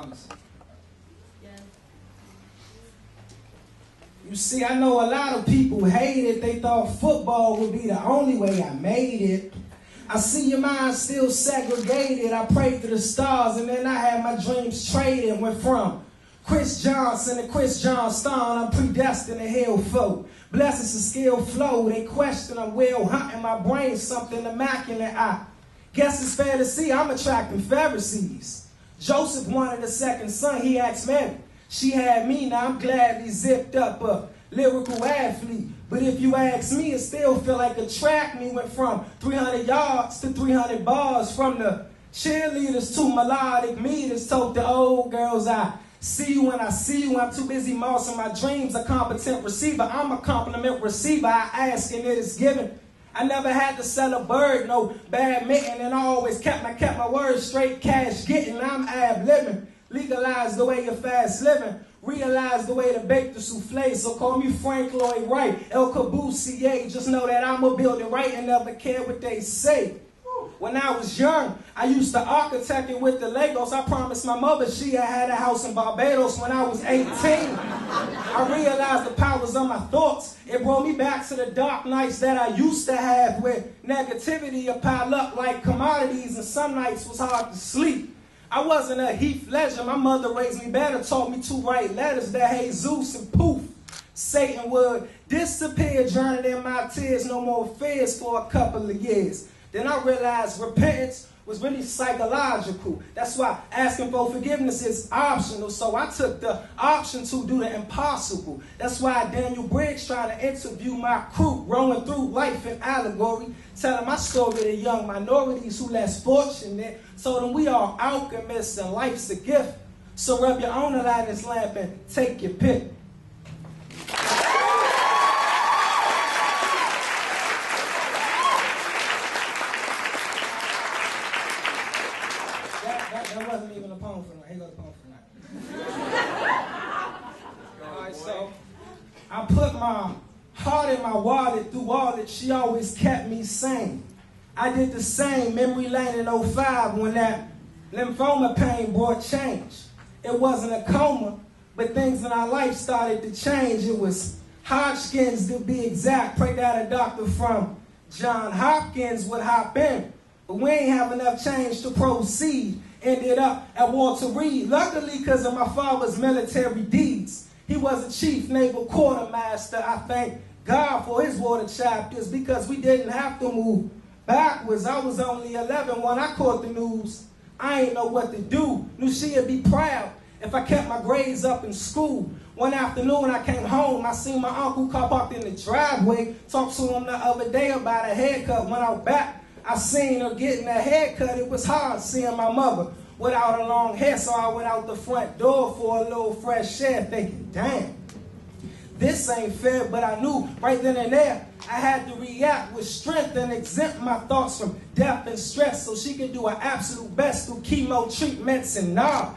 Robbinson. You see, I know a lot of people hated. They thought football would be the only way I made it. I see your mind still segregated. I prayed to the stars, and then I had my dreams traded. Went from Chris Johnson to Chris Johnston. I'm predestined to hell folk. Blessings and skill flow. They question I'm well hunting my brain, something immaculate. I guess it's fair to see I'm attracting Pharisees. Joseph wanted a second son. He asked Mary. She had me. Now I'm gladly zipped up a lyrical athlete. But if you ask me, it still feel like a track me. Went from 300 yards to 300 bars. From the cheerleaders to melodic meters. Told the old girls I see you when I see you. I'm too busy mossing my dreams. A competent receiver. I'm a compliment receiver. I ask and it is given. I never had to sell a bird, no badminton, and I always kept my words straight, cash getting. I'm ab-living. Legalize the way you're fast living. Realize the way to bake the souffle. So call me Frank Lloyd Wright, El Cabusier. Just know that I'm a builder right and never care what they say. When I was young, I used to architect it with the Legos. I promised my mother she had a house in Barbados when I was 18. I realized the powers of my thoughts. It brought me back to the dark nights that I used to have, where negativity would pile up like commodities, and some nights was hard to sleep. I wasn't a Heath Ledger. My mother raised me better, taught me to write letters that Jesus and poof, Satan would disappear, drowning in my tears. No more fears for a couple of years. Then I realized repentance was really psychological. That's why asking for forgiveness is optional. So I took the option to do the impossible. That's why Daniel Briggs trying to interview my crew, rolling through life in allegory, telling my story to young minorities who less fortunate. Told them we are alchemists and life's a gift. So rub your own Aladdin's lamp and take your pick. That wasn't even a poem for tonight. Here goes a poem for tonight. Alright, so I put my heart in my wallet. Through all that, she always kept me sane. I did the same, memory lane in 05 when that lymphoma pain brought change. It wasn't a coma, but things in our life started to change. It was Hodgkin's to be exact. Pray that a doctor from John Hopkins would hop in. But we ain't have enough change to proceed. Ended up at Walter Reed, luckily because of my father's military deeds. He was a chief naval quartermaster. I thank God for his water chapters because we didn't have to move backwards. I was only 11 when I caught the news. I ain't know what to do. Knew she'd be proud if I kept my grades up in school. One afternoon I came home. I seen my uncle car parked in the driveway. Talked to him the other day about a haircut. Went out back. I seen her getting a haircut. It was hard seeing my mother without a long hair, so I went out the front door for a little fresh air, thinking, damn, this ain't fair. But I knew right then and there I had to react with strength and exempt my thoughts from death and stress so she could do her absolute best through chemo treatments and nah.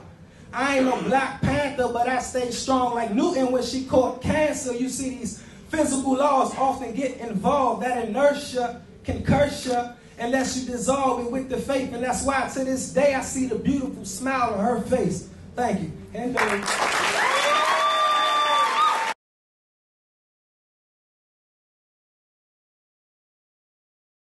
I ain't no Black Panther, but I stayed strong like Newton when she caught cancer. You see, these physical laws often get involved. That inertia can curse you unless you dissolve it with the faith. And that's why to this day I see the beautiful smile on her face. Thank you.